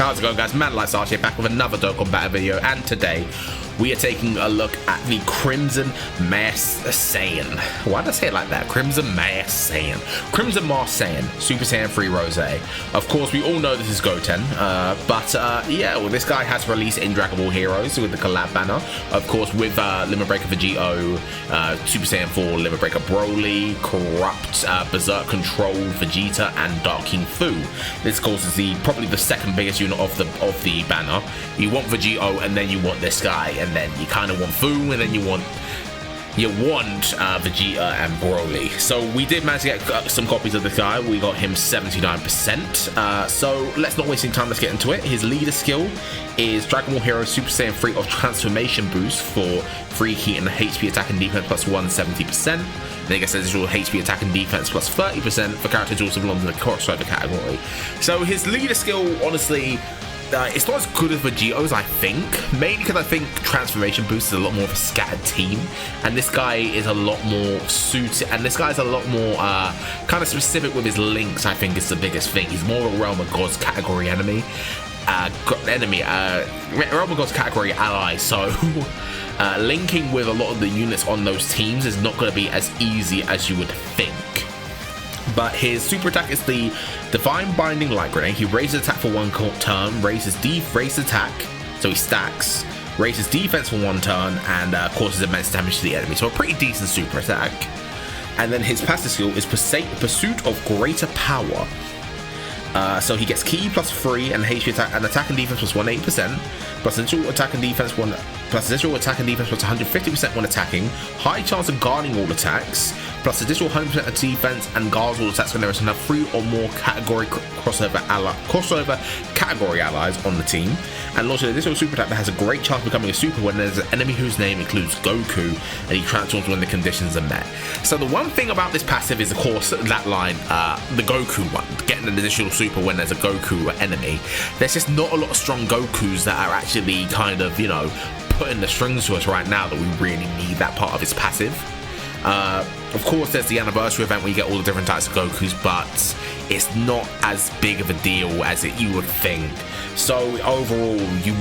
How's it going, guys? ManLightSarch here, back with another Dokkan Battle video, and today we are taking a look at the Crimson Masked Saiyan. Why did I say it like that? Crimson Masked Saiyan. Crimson Masked Saiyan, Super Saiyan 3 Rose. Of course, we all know this is Goten, yeah, well, this guy has released in Dragonball Heroes with the collab banner. Of course, with Limit Breaker Vegito, Super Saiyan 4, Limit Breaker Broly, Corrupt, Berserk Control Vegeta, and Dark King Fu. This, of course, is probably the second biggest unit of the banner. You want Vegito, and then you want this guy, and then you kind of want Fu, and then you want Vegeta and Broly. So we did manage to get some copies of this guy. We got him 79%. So let's not waste any time, let's get into it. His leader skill is Dragon Ball Hero Super Saiyan 3 of Transformation Boost for 3 key and HP attack and defense plus 170%. Then he gets additional HP attack and defense plus 30% for characters who also belong to the crossover category. So his leader skill, honestly, it's not as good as Vegito's, I think, mainly because I think Transformation Boost is a lot more of a scattered team, and this guy is a lot more suited, and this guy's a lot more kind of specific with his links. I think is the biggest thing. He's more of a Realm of Gods category enemy, Realm of Gods category ally, so linking with a lot of the units on those teams is not going to be as easy as you would think. But his super attack is the Divine Binding Light Grenade. He raises attack for 1 turn, raises attack, so he stacks, raises defense for 1 turn, and causes immense damage to the enemy. So a pretty decent super attack. And then his passive skill is Pursuit of Greater Power. So he gets Ki plus 3 and HP attack and attack and defense plus 180%, plus additional attack and defense plus 150% when attacking, high chance of guarding all attacks, plus additional 100% of defense and guards all attacks when there is enough 3 or more category crossover category allies on the team, and launches an additional super attack that has a great chance of becoming a super when there's an enemy whose name includes Goku, and he transforms when the conditions are met. So the one thing about this passive is, of course, that line, the Goku one, getting an additional super when there's a Goku enemy. There's just not a lot of strong Gokus that are actually kind of, you know, putting the strings to us right now that we really need that part of his passive. Of course, there's the anniversary event where you get all the different types of Gokus, but it's not as big of a deal as you would think. So overall, you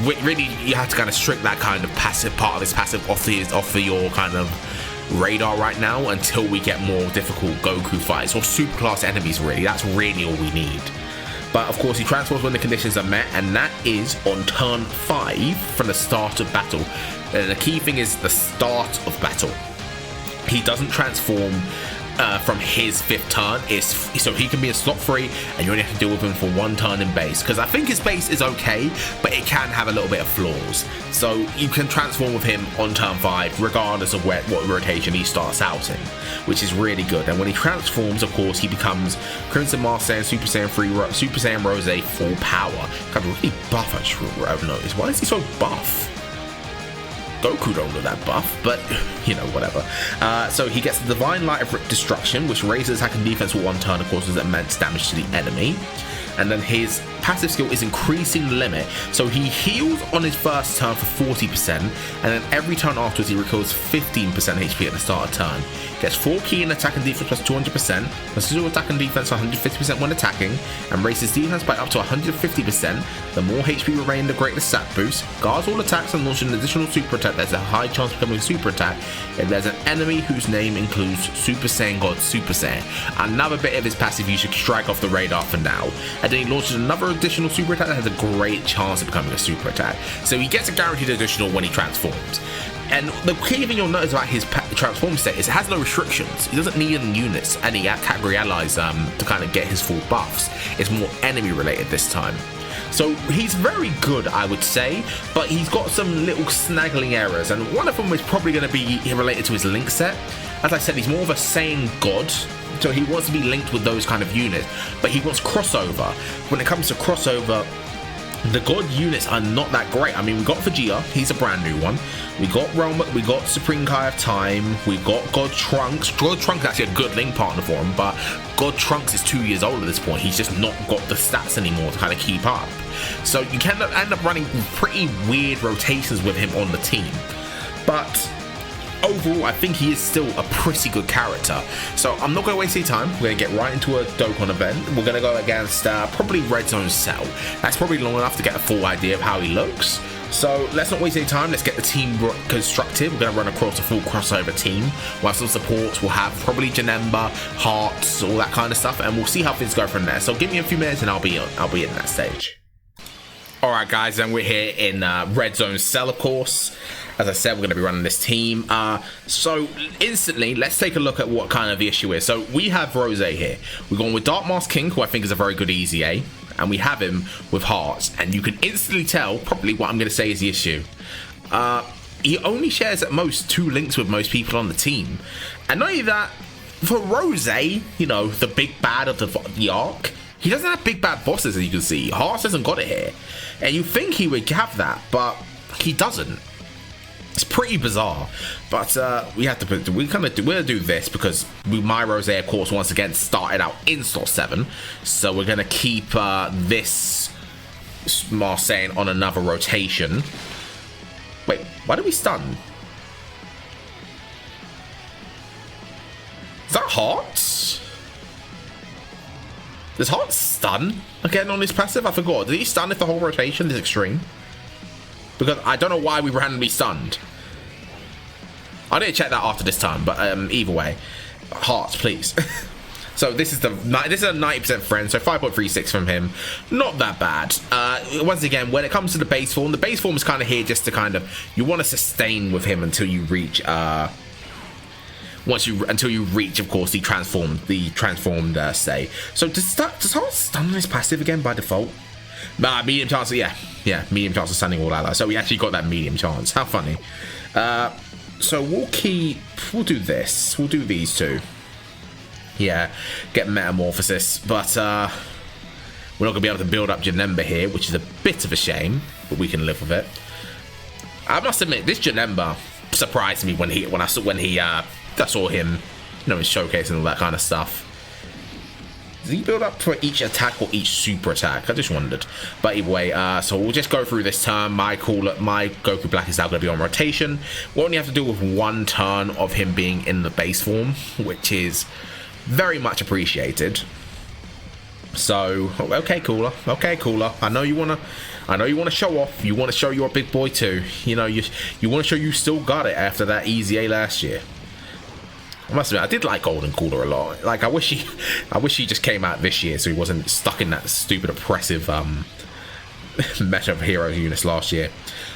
have to kind of strip that kind of passive part of his passive off of your kind of radar right now until we get more difficult Goku fights or super class enemies. Really, that's really all we need. But of course, he transforms when the conditions are met, and that is on turn 5 from the start of battle. And the key thing is the start of battle. He doesn't transform from his 5th turn, so he can be a slot 3, and you only have to deal with him for 1 turn in base. Because I think his base is okay, but it can have a little bit of flaws. So you can transform with him on turn 5, regardless of what rotation he starts out in, which is really good. And when he transforms, of course, he becomes Crimson Masked Saiyan, Super Saiyan 3, Super Saiyan Rose, full power. Kind of really buff, I've noticed. Why is he so buff? Goku don't look that buff, but you know, whatever. So he gets the Divine Light of Destruction, which raises attack and defense for 1 turn and causes immense damage to the enemy. And then his passive skill is Increasing Limit. So he heals on his first turn for 40%, and then every turn afterwards he recalls 15% HP at the start of turn. Gets 4 key in attack and defense plus 200%, plus 2 attack and defense for 150% when attacking, and raises defense by up to 150%. The more HP remain, the greater stat boost. Guards all attacks and launches an additional super attack. There's a high chance of becoming a super attack if there's an enemy whose name includes Super Saiyan God Super Saiyan. Another bit of his passive you should strike off the radar for now. And then he launches another additional super attack that has a great chance of becoming a super attack. So he gets a guaranteed additional when he transforms. And the key thing you'll notice about his transform state is it has no restrictions. He doesn't need any units, any category allies to kind of get his full buffs. It's more enemy related this time. So he's very good, I would say, but he's got some little snaggling errors, and one of them is probably going to be related to his link set. As I said, he's more of a Saiyan God, so he wants to be linked with those kind of units, but he wants crossover. When it comes to crossover, the God units are not that great. I mean, we got Vegeta, he's a brand new one. We got Supreme Kai of Time, we've got God Trunks. God Trunks is actually a good link partner for him, but God Trunks is 2 years old at this point. He's just not got the stats anymore to kind of keep up. So you can end up running pretty weird rotations with him on the team. But overall, I think he is still a pretty good character. So I'm not going to waste any time. We're going to get right into a Dokkan event. We're going to go against probably Red Zone Cell. That's probably long enough to get a full idea of how he looks. So let's not waste any time. Let's get the team constructed. We're going to run across a full crossover team. We'll have some supports. We'll have probably Janemba, Hearts, all that kind of stuff, and we'll see how things go from there. So give me a few minutes and I'll be in that stage. Alright guys, and we're here in Red Zone Cell, of course. As I said, we're going to be running this team. So instantly, let's take a look at what kind of the issue is. So we have Rose here. We're going with Dark Mask King, who I think is a very good easy A. And we have him with Hearts. And you can instantly tell probably what I'm going to say is the issue. He only shares at most 2 links with most people on the team. And not only that, for Rose, you know, the big bad of the arc, he doesn't have big bad bosses, as you can see. Hearts hasn't got it here. And you think he would have that, but he doesn't. It's pretty bizarre, but we're gonna do this because my Rose, of course, once again started out in slot 7, so we're gonna keep this Marseille on another rotation. Wait, why did we stun? Is that Hearts? Does Hearts stun again on his passive? I forgot. Did he stun if the whole rotation is extreme? Because I don't know why we randomly stunned. I didn't check that after this time, but either way, Hearts, please. So this is a 90% friend, so 5.36 from him. Not that bad. Once again, when it comes to the base form is kind of here just to kind of, you want to sustain with him until you reach until you reach, of course, the transformed stay. So does Hearts stun his passive again by default? Medium chance, yeah, medium chance of stunning all allies. So we actually got that medium chance. How funny. So we'll do this. We'll do these two. Yeah, get Metamorphosis, but we're not gonna be able to build up Janemba here, which is a bit of a shame, but we can live with it. I must admit, this Janemba surprised me when I saw him, you know, in showcase and all that kind of stuff. Does he build up for each attack or each super attack? I just wondered. But anyway, so we'll just go through this turn. My Goku Black is now going to be on rotation. We only have to do with 1 turn of him being in the base form, which is very much appreciated. So, okay, Cooler. Okay, Cooler. I know you wanna show off. You wanna show you're a big boy too. You know, you wanna show you still got it after that easy A last year. I must admit, I did like Golden Cooler a lot. Like, I wish he just came out this year so he wasn't stuck in that stupid oppressive meta of hero units last year.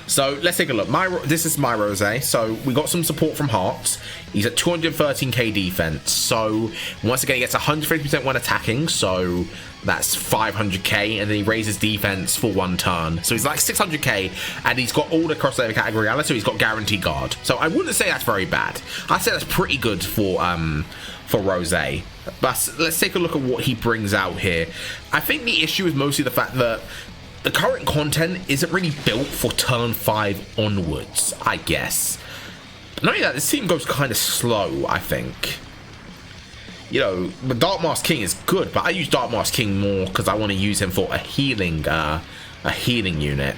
So let's take a look. This is my Rose. So we got some support from Hearts. He's at 213k defense. So once again, he gets 150% when attacking. So that's 500k, and then he raises defense for 1 turn. So he's like 600k, and he's got all the crossover category allies. So he's got guaranteed guard. So I wouldn't say that's very bad. I'd say that's pretty good for Rose. But let's take a look at what he brings out here. I think the issue is mostly the fact that the current content isn't really built for turn 5 onwards, I guess. Not only that, this team goes kind of slow, I think. You know, the Dark Mask King is good, but I use Dark Mask King more because I want to use him for a healing unit.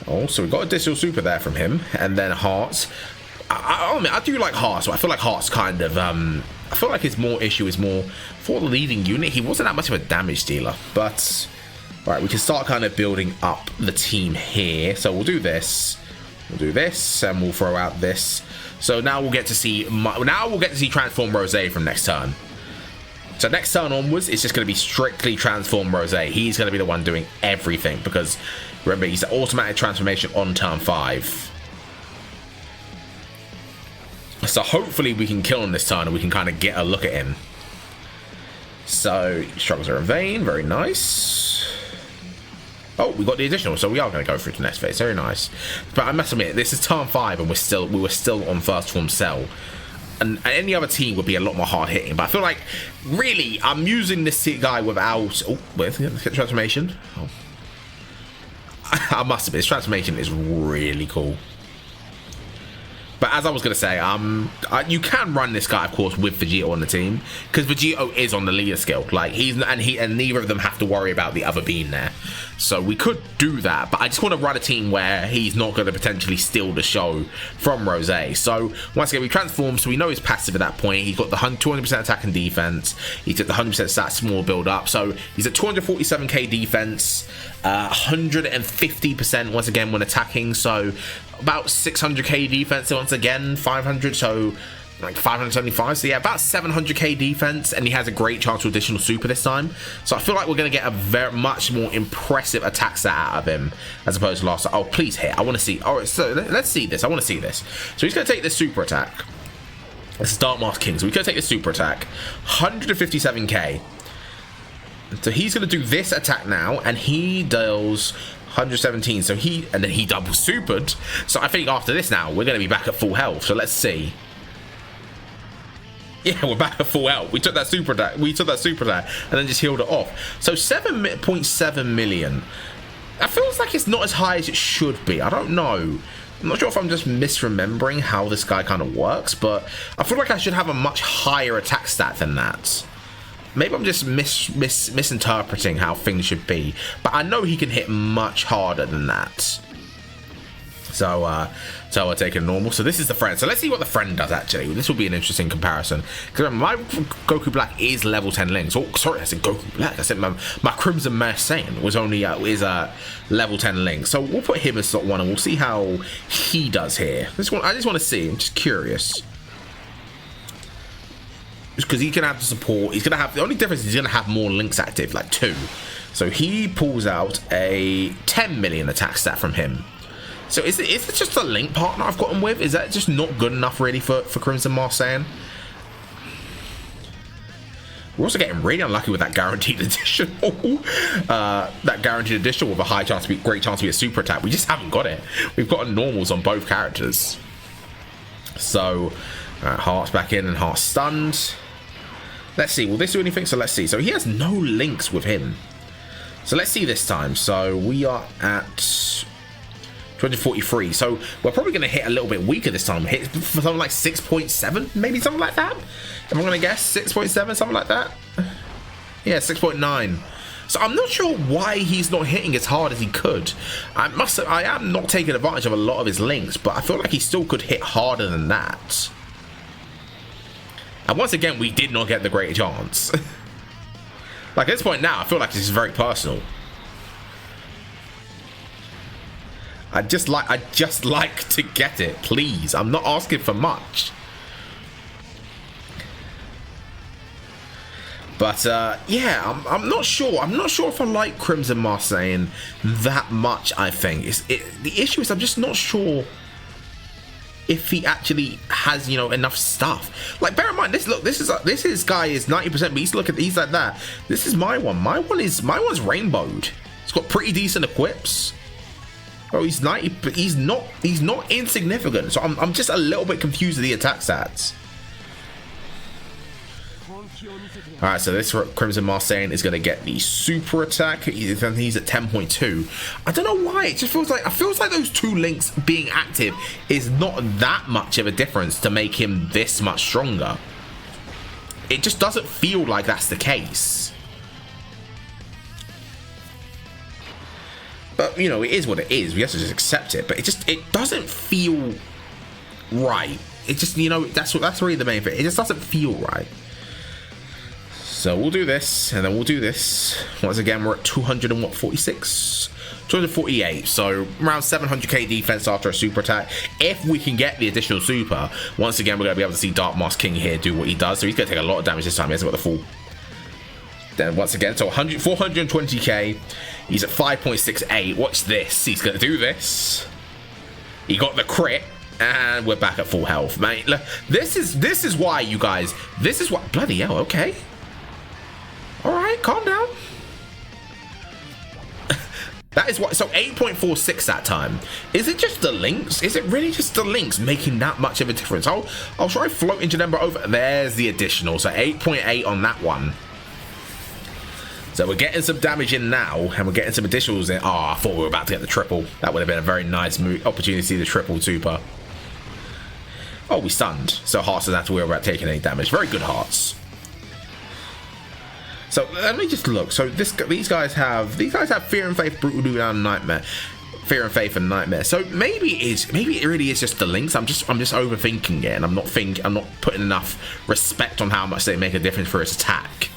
Oh, so we got a additional super there from him, and then Hearts. I do like Hearts, so I feel like Hearts kind of I feel like his issue is more for the leading unit. He wasn't that much of a damage dealer, but right, we can start kind of building up the team here. So we'll do this, and we'll throw out this. So now we'll get to see Transform Rose from next turn. So next turn onwards, it's just going to be strictly Transform Rose. He's going to be the one doing everything because remember, he's an automatic transformation on turn 5. So hopefully we can kill him this turn and we can kind of get a look at him. So struggles are in vain, very nice. Oh, we got the additional, so we are going to go through to the next phase. Very nice. But I must admit, this is turn 5 and we were still on first form Cell. And any other team would be a lot more hard hitting. But I feel like, really, I'm using this guy without... Oh, let's get the transformation. Oh. I must admit, this transformation is really cool. But as I was going to say, you can run this guy, of course, with Vegito on the team, because Vegito is on the leader skill. Like, and neither of them have to worry about the other being there. So we could do that, but I just want to run a team where he's not going to potentially steal the show from Rose. So once again, we transform, so we know he's passive at that point. He's got the 200% attack and defense. He's at the 100% stat small build up. So he's at 247k defense, 150% once again when attacking. So about 600k defense once again, 500, so like 575, so yeah, about 700k defense, and he has a great chance for additional super this time. So I feel like we're going to get a very much more impressive attack stat out of him as opposed to last time. Oh, please hit. I want to see. All right, so let's see this. I want to see this. So he's going to take this super attack. This is Dark Mask King, so we're going to take this super attack, 157k. So he's going to do this attack now, and he deals 117, so and then he double supered. So I think after this now, we're going to be back at full health. So let's see. Yeah, we're back at full health. We took that super attack. And then just healed it off. So 7.7 million. That feels like it's not as high as it should be. I don't know. I'm not sure if I'm just misremembering how this guy kind of works, but I feel like I should have a much higher attack stat than that. Maybe I'm just misinterpreting how things should be, but I know he can hit much harder than that. So we're taking normal. So this is the friend. So let's see what the friend does actually. This will be an interesting comparison. Because my Goku Black is level 10 links. Oh, sorry, I said Goku Black. I said my Crimson Saiyan was only is a level 10 link. So we'll put him as slot 1 and we'll see how he does here. I just want to see. I'm just curious. Because he can have the support. He's gonna have the only difference is he's gonna have more links active, like 2. So he pulls out a 10 million attack stat from him. So is it just a link partner I've got him with? Is that just not good enough really for Crimson Saiyan? We're also getting really unlucky with that guaranteed additional. That guaranteed additional with a high chance to be great chance to be a super attack. We just haven't got it. We've got normals on both characters. So Heart's back in and Heart's stunned. Let's see, will this do anything? So let's see. So he has no links with him. So let's see this time. So we are at 243. So we're probably going to hit a little bit weaker this time. Hit for something like 6.7, maybe something like that. If I'm going to guess 6.7, something like that. Yeah, 6.9. So I'm not sure why he's not hitting as hard as he could. I am not taking advantage of a lot of his links, but I feel like he still could hit harder than that. And once again, we did not get the great chance. Like at this point now, I feel like this is very personal. I just like to get it, please. I'm not asking for much. But yeah, I'm not sure. I'm not sure if I like Crimson Saiyan that much. I think the issue is I'm just not sure if he actually has, you know, enough stuff. Like, bear in mind, this is guy is 90%, but he's like that. This is my one. My one's rainbowed. It's got pretty decent equips. Oh, he's 90, but he's not insignificant. So I'm just a little bit confused with the attack stats. Alright, so this Crimson Saiyan is going to get the super attack. He's at 10.2. I don't know why. It just feels like those 2 links being active is not that much of a difference to make him this much stronger. It just doesn't feel like that's the case. But, you know, it is what it is. We have to just accept it. But it doesn't feel right. It just, you know, that's really the main thing. It just doesn't feel right. So we'll do this, and then we'll do this. Once again, we're at 246, 248. So around 700k defense after a super attack. If we can get the additional super, once again, we're going to be able to see Dark Mask King here do what he does. So he's going to take a lot of damage this time. He hasn't got the full. Then once again, so 420k. He's at 5.68. Watch this. He's going to do this. He got the crit. And we're back at full health, mate. Look, this is why, you guys. This is why. Bloody hell, okay. Alright, calm down. That is what. So 8.46 that time. Is it just the links? Is it really just the links making that much of a difference? I'll try floating to number over. There's the additional. So 8.8 on that one. So we're getting some damage in now, and we're getting some additionals in. Oh, I thought we were about to get the triple. That would have been a very nice opportunity to see the triple super. Oh, we stunned. So Hearts doesn't have to worry about taking any damage. Very good Hearts. So let me just look. So these guys have Fear and Faith, Brutal Down, Nightmare. Fear and Faith and Nightmare. So maybe it really is just the links. I'm just overthinking it, and I'm not putting enough respect on how much they make a difference for its attack.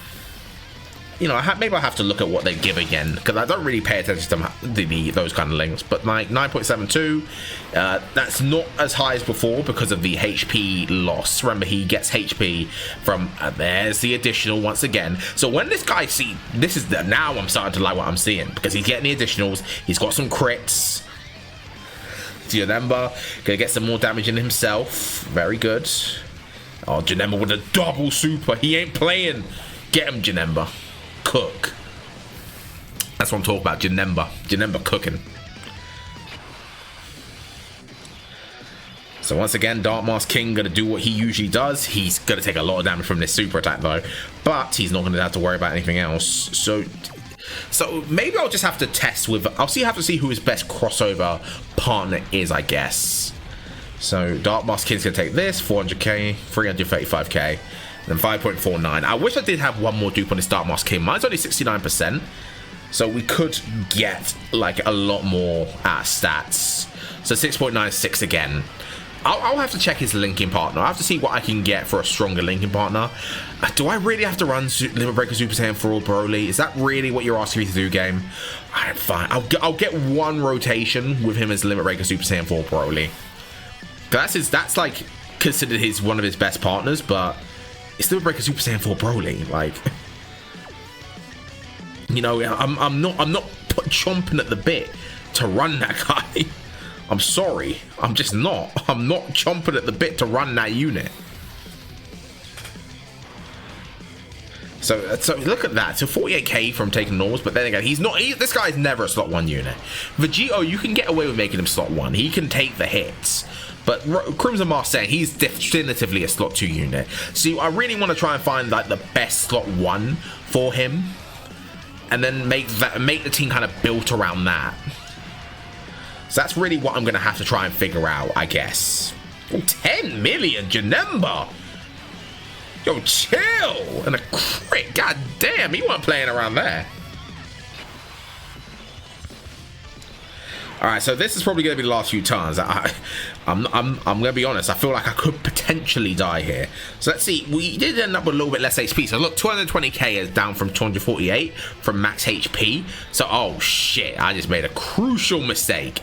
You know, maybe I have to look at what they give again, because I don't really pay attention to those kind of links. But like 9.72, that's not as high as before because of the HP loss. Remember, he gets HP from there's the additional once again. So when this guy now I'm starting to like what I'm seeing, because he's getting the additionals. He's got some crits. Janemba gonna get some more damage in himself. Very good. Oh, Janemba with a double super. He ain't playing. Get him, Janemba. Cook. That's what I'm talking about. Janemba cooking. So once again, Dark Mask King gonna do what he usually does. He's gonna take a lot of damage from this super attack though, but he's not gonna have to worry about anything else. So maybe I'll just have to test with. Have to see who his best crossover partner is, I guess. So Dark Mask King's gonna take this 400k, 335k. And 5.49. I wish I did have one more dupe on this Dark Mask King. Mine's only 69%, so we could get like a lot more stats. So 6.96 again. I'll have to check his linking partner. I have to see what I can get for a stronger linking partner. Do I really have to run Limit Breaker Super Saiyan for all Broly? Is that really what you're asking me to do, game? Alright, fine. I'll get one rotation with him as Limit Breaker Super Saiyan 4 Broly. That's like considered one of his best partners, but it's Limit Breaker Super Saiyan 4 Broly. Like, you know, I'm not chomping at the bit to run that guy. I'm sorry, I'm just not. I'm not chomping at the bit to run that unit. So look at that. So 48k from taking normals, but then again, this guy's never a slot 1 unit. Vegito, you can get away with making him slot 1. He can take the hits. But Crimson Mask saying he's definitively a slot 2 unit. So I really want to try and find like the best slot 1 for him, and then make the team kind of built around that. So that's really what I'm going to have to try and figure out, I guess. Oh, 10 million, Janemba. Yo, chill. And a crit. God damn, he wasn't playing around there. All right, so this is probably going to be the last few turns. I'm going to be honest. I feel like I could potentially die here. So let's see. We did end up with a little bit less HP. So look, 220k is down from 248 from max HP. So, oh shit, I just made a crucial mistake.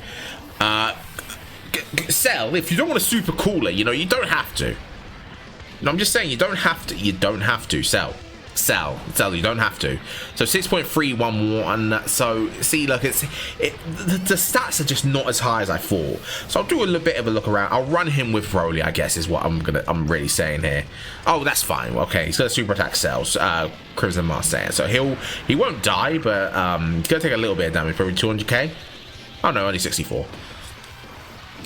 Cell, if you don't want to super cooler, you know, you don't have to. No, I'm just saying you don't have to. You don't have to. Cell, you don't have to. So 6.311. So see, look, the stats are just not as high as I thought. So I'll do a little bit of a look around. I'll run him with Broly, I guess, is what I'm really saying here. Oh, that's fine. Okay, he's gonna super attack Cells. Crimson Mask saying. So he won't die, but he's gonna take a little bit of damage, probably 200k. Oh no, only 64.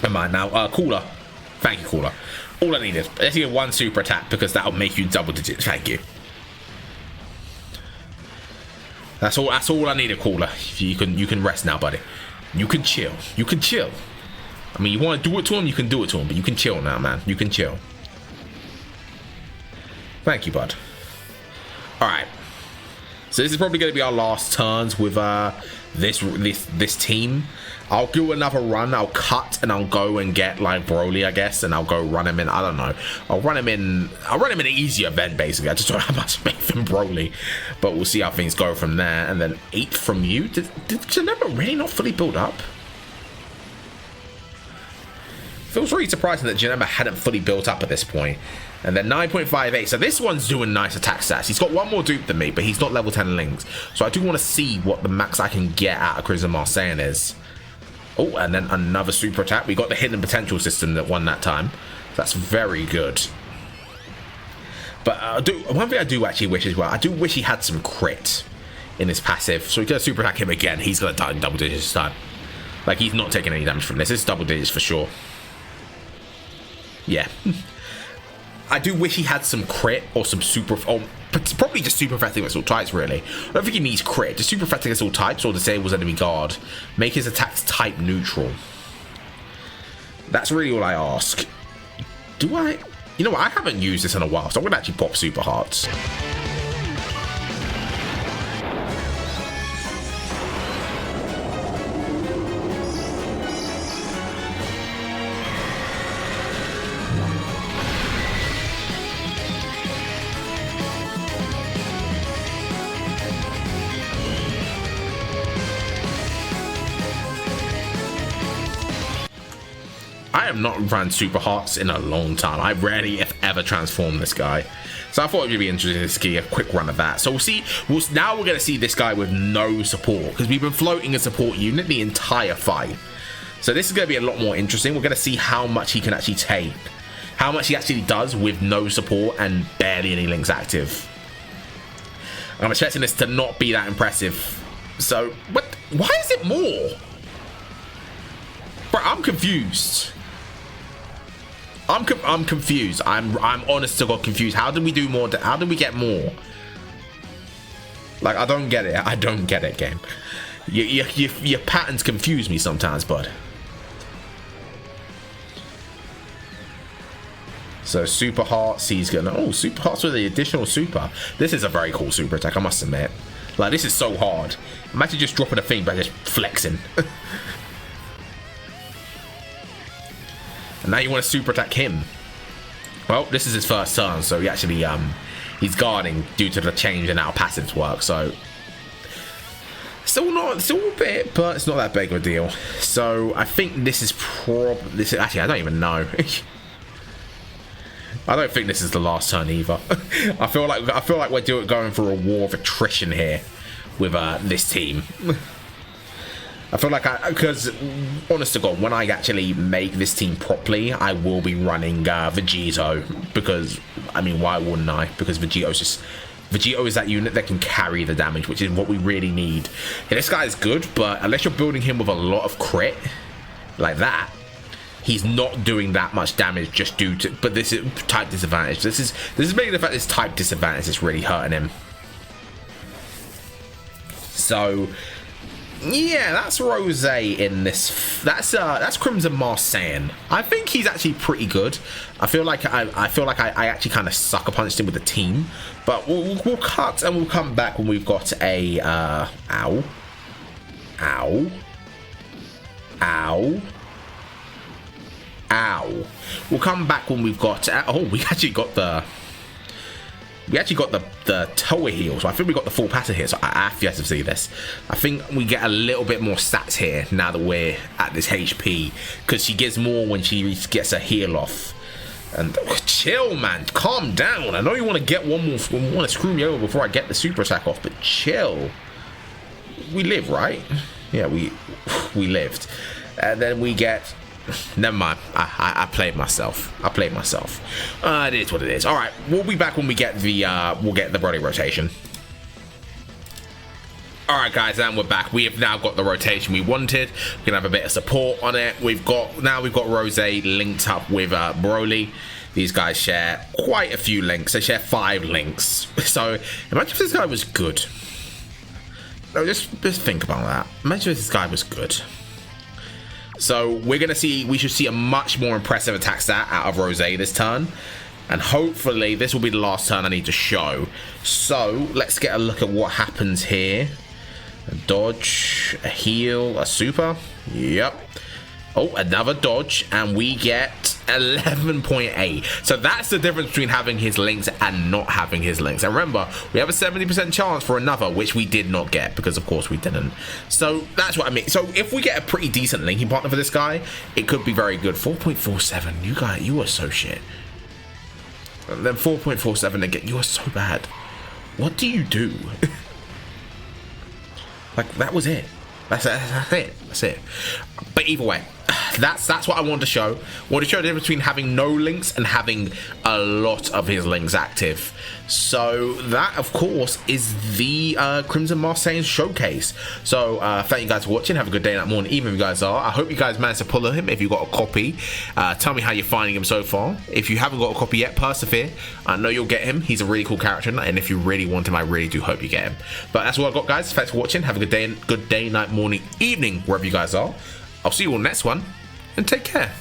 Never mind now. Cooler. Thank you, Cooler. All I needed. Let's get one super attack because that'll make you double digits. Thank you. That's all I need, a Cooler. You can rest now, buddy. You can chill. You can chill. I mean, you want to do it to him, you can do it to him, but you can chill now, man. You can chill. Thank you, bud. Alright. So this is probably going to be our last turns with this team. I'll do another run. I'll cut and I'll go and get like Broly, I guess, and I'll go run him in. I don't know. I'll run him in an easy event basically. I just don't have much faith in Broly, but we'll see how things go from there. And then 8 from you. Did Janemba really not fully build up? Feels really surprising that Janemba hadn't fully built up at this point. And then 9.58. So this one's doing nice attack stats. He's got one more dupe than me, but he's not level 10 links. So I do want to see what the max I can get out of Crimson Mask Saiyan is. Oh, and then another super attack. We got the hidden potential system that won that time. That's very good. But one thing I do actually wish as well, I do wish he had some crit in his passive. So we're going to super attack him again. He's going to die in double digits this time. Like, he's not taking any damage from this. It's double digits for sure. Yeah. I do wish he had some crit or some super... Oh, probably just super effective against all types, really. I don't think he needs crit. Just super effective against all types or disables enemy guard. Make his attacks type neutral. That's really all I ask. Do I? You know what? I haven't used this in a while, so I'm going to actually pop Super Hearts. I have not run Super Hearts in a long time. I rarely, if ever, transformed this guy. So I thought it would be interesting to get a quick run of that. So we'll see. Now we're going to see this guy with no support, because we've been floating a support unit the entire fight. So this is going to be a lot more interesting. We're going to see how much he can actually take. How much he actually does with no support and barely any links active. I'm expecting this to not be that impressive. So, what? Why is it more? Bro, I'm confused. I'm confused. I'm honest to God confused. How did we do more? How did we get more? Like, I don't get it. I don't get it, game. Your patterns confuse me sometimes, bud. So Super Hearts, he's gonna... Oh, Super Hearts with the additional super. This is a very cool super attack, I must admit. Like, this is so hard. Imagine just dropping a thing by just flexing. And now you want to super attack him. Well, this is his first turn, so he actually he's guarding due to the change in how passives work. So still a bit, but it's not that big of a deal. So I think this is actually, I don't even know. I don't think this is the last turn either. I feel like we're going for a war of attrition here with this team. I feel like because honest to God, when I actually make this team properly, I will be running Vegito, because I mean, why wouldn't I? Because Vegito is that unit that can carry the damage, which is what we really need. And this guy is good, but unless you're building him with a lot of crit like that, he's not doing that much damage just due to. But this is type disadvantage. This is mainly the fact this type disadvantage is really hurting him. So. Yeah, that's Rose in this. That's Crimson SAIYAN. I think he's actually pretty good. I feel like I actually kind of sucker punched him with the team, but we'll cut and we'll come back when we've got a ow. We'll come back when we've got we actually got the Toa heal, so I think we got the full pattern here, so I have to see this. I think we get a little bit more stats here now that we're at this HP, because she gives more when she gets a heal off. And chill, man, calm down. I know you want to get one more, want to screw me over before I get the super attack off, but chill. We live, right? Yeah, we lived. And then we get... Never mind. I played myself. It is what it is. All right, we'll be back when we get the Brody rotation. All right, guys, and we're back. We have now got the rotation we wanted. We can have a bit of support on it. We've got Rose linked up with Broly. These guys share quite a few links. They share 5 links. So imagine if this guy was good. No, just think about that. Imagine if this guy was good. So we should see a much more impressive attack stat out of Rose this turn. And hopefully this will be the last turn I need to show. So let's get a look at what happens here. A dodge, a heal, a super. Yep. Oh, another dodge, and we get 11.8. So that's the difference between having his links and not having his links. And remember, we have a 70% chance for another, which we did not get, because of course we didn't. So that's what I mean. So if we get a pretty decent linking partner for this guy, it could be very good. 4.47, you are so shit. And then 4.47 again, you are so bad. What do you do? Like, that was it. That's it. But either way, that's what I wanted to show. I wanted to show the difference between having no links and having a lot of his links active. So that, of course, is the Crimson SAIYAN showcase. So thank you guys for watching. Have a good day, night, morning, even if you guys are. I hope you guys managed to pull him if you got a copy. Tell me how you're finding him so far. If you haven't got a copy yet, persevere. I know you'll get him. He's a really cool character, and if you really want him, I really do hope you get him. But that's all I've got, guys. Thanks for watching. Have a good day, night, morning, evening, wherever you guys are. I'll see you all next one, and take care.